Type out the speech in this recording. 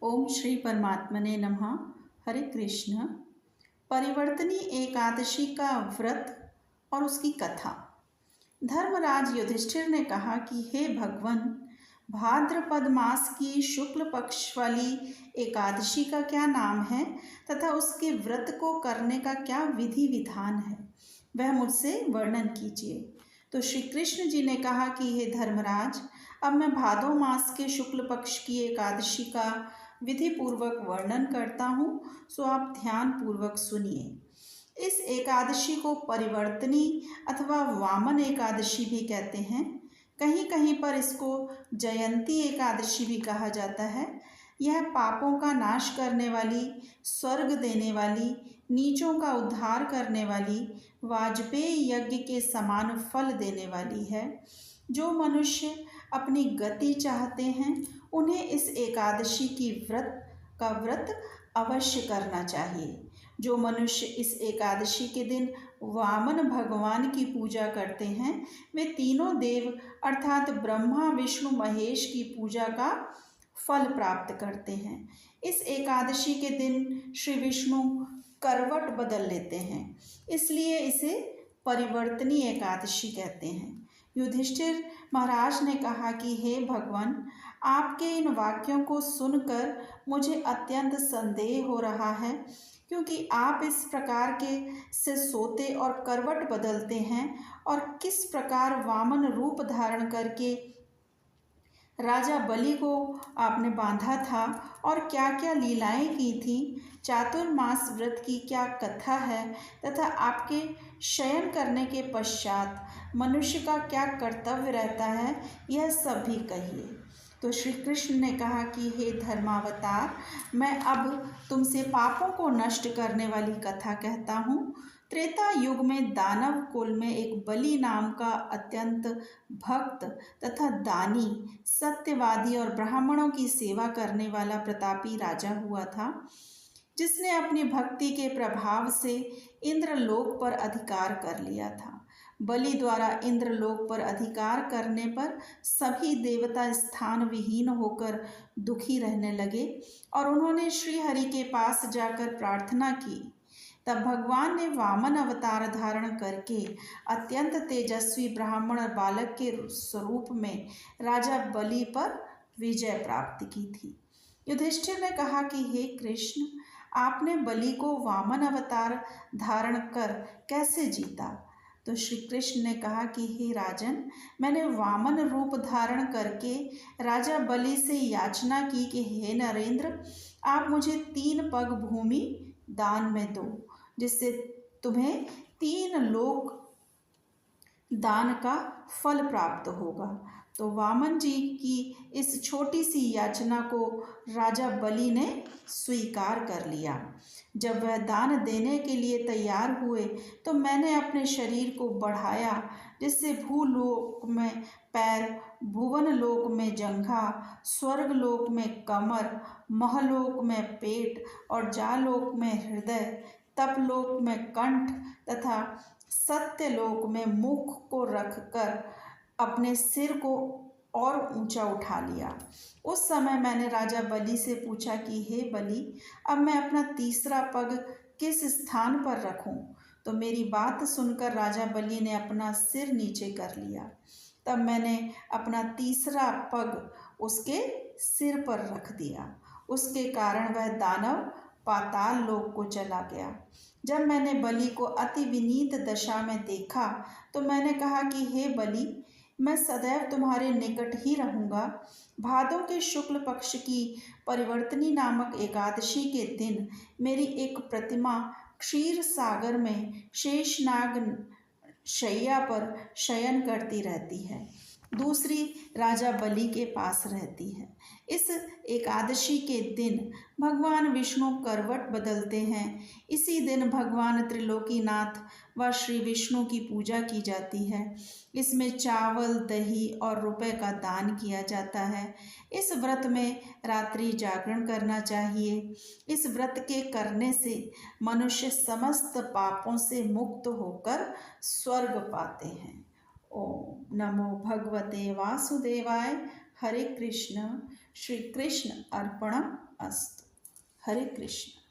ओम श्री परमात्मने नमः। हरे कृष्ण। परिवर्तनी एकादशी का व्रत और उसकी कथा। धर्मराज युधिष्ठिर ने कहा कि हे भगवान, भाद्रपद मास की शुक्ल पक्ष वाली एकादशी का क्या नाम है तथा उसके व्रत को करने का क्या विधि विधान है, वह मुझसे वर्णन कीजिए। तो श्री कृष्ण जी ने कहा कि हे धर्मराज, अब मैं भादो मास के शुक्ल पक्ष की एकादशी का विधि पूर्वक वर्णन करता हूँ, सो आप ध्यान पूर्वक सुनिए। इस एकादशी को परिवर्तनी अथवा वामन एकादशी भी कहते हैं। कहीं कहीं पर इसको जयंती एकादशी भी कहा जाता है। यह पापों का नाश करने वाली, स्वर्ग देने वाली, नीचों का उद्धार करने वाली, वाजपेयी यज्ञ के समान फल देने वाली है। जो मनुष्य अपनी गति चाहते हैं उन्हें इस एकादशी की व्रत अवश्य करना चाहिए। जो मनुष्य इस एकादशी के दिन वामन भगवान की पूजा करते हैं वे तीनों देव अर्थात ब्रह्मा विष्णु महेश की पूजा का फल प्राप्त करते हैं। इस एकादशी के दिन श्री विष्णु करवट बदल लेते हैं, इसलिए इसे परिवर्तनी एकादशी कहते हैं। युधिष्ठिर महाराज ने कहा कि हे भगवान, आपके इन वाक्यों को सुनकर मुझे अत्यंत संदेह हो रहा है, क्योंकि आप इस प्रकार के से सोते और करवट बदलते हैं और किस प्रकार वामन रूप धारण करके राजा बलि को आपने बांधा था और क्या क्या लीलाएं की थी, चातुर्मास व्रत की क्या कथा है तथा आपके शयन करने के पश्चात मनुष्य का क्या कर्तव्य रहता है, यह सब भी कहिए। तो श्री कृष्ण ने कहा कि हे धर्मावतार, मैं अब तुमसे पापों को नष्ट करने वाली कथा कहता हूँ। त्रेता युग में दानव कुल में एक बलि नाम का अत्यंत भक्त तथा दानी, सत्यवादी और ब्राह्मणों की सेवा करने वाला प्रतापी राजा हुआ था, जिसने अपनी भक्ति के प्रभाव से इंद्रलोक पर अधिकार कर लिया था। बलि द्वारा इंद्रलोक पर अधिकार करने पर सभी देवता स्थान विहीन होकर दुखी रहने लगे और उन्होंने श्री हरि के पास जाकर प्रार्थना की। तब भगवान ने वामन अवतार धारण करके अत्यंत तेजस्वी ब्राह्मण बालक के स्वरूप में राजा बलि पर विजय प्राप्त की थी। युधिष्ठिर ने कहा कि हे कृष्ण, आपने बलि को वामन अवतार धारण कर कैसे जीता? तो श्री कृष्ण ने कहा कि हे राजन, मैंने वामन रूप धारण करके राजा बलि से याचना की कि हे नरेंद्र, आप मुझे 3 पग भूमि दान में दो, जिससे तुम्हें 3 लोक दान का फल प्राप्त होगा। तो वामन जी की इस छोटी सी याचना को राजा बलि ने स्वीकार कर लिया। जब वह दान देने के लिए तैयार हुए तो मैंने अपने शरीर को बढ़ाया, जिससे भूलोक में पैर, भुवन लोक में जंघा, स्वर्ग लोक में कमर, महलोक में पेट और जालोक में हृदय, तपलोक में कंठ तथा सत्यलोक में मुख को रखकर अपने सिर को और ऊंचा उठा लिया। उस समय मैंने राजा बलि से पूछा कि हे बलि, अब मैं अपना तीसरा पग किस स्थान पर रखूं? तो मेरी बात सुनकर राजा बलि ने अपना सिर नीचे कर लिया। तब मैंने अपना तीसरा पग उसके सिर पर रख दिया। उसके कारण वह दानव पाताल लोक को चला गया। जब मैंने बलि को अति विनीत दशा में देखा तो मैंने कहा कि हे बलि, मैं सदैव तुम्हारे निकट ही रहूंगा। भादों के शुक्ल पक्ष की परिवर्तनी नामक एकादशी के दिन मेरी एक प्रतिमा क्षीर सागर में शेषनाग शैया पर शयन करती रहती है, दूसरी राजा बलि के पास रहती है। इस एकादशी के दिन भगवान विष्णु करवट बदलते हैं। इसी दिन भगवान त्रिलोकीनाथ व श्री विष्णु की पूजा की जाती है। इसमें चावल, दही और रुपए का दान किया जाता है। इस व्रत में रात्रि जागरण करना चाहिए। इस व्रत के करने से मनुष्य समस्त पापों से मुक्त होकर स्वर्ग पाते हैं। ओम नमो भगवते वासुदेवाय। हरे कृष्ण। श्री कृष्ण अर्पणम अस्तु। हरे कृष्ण।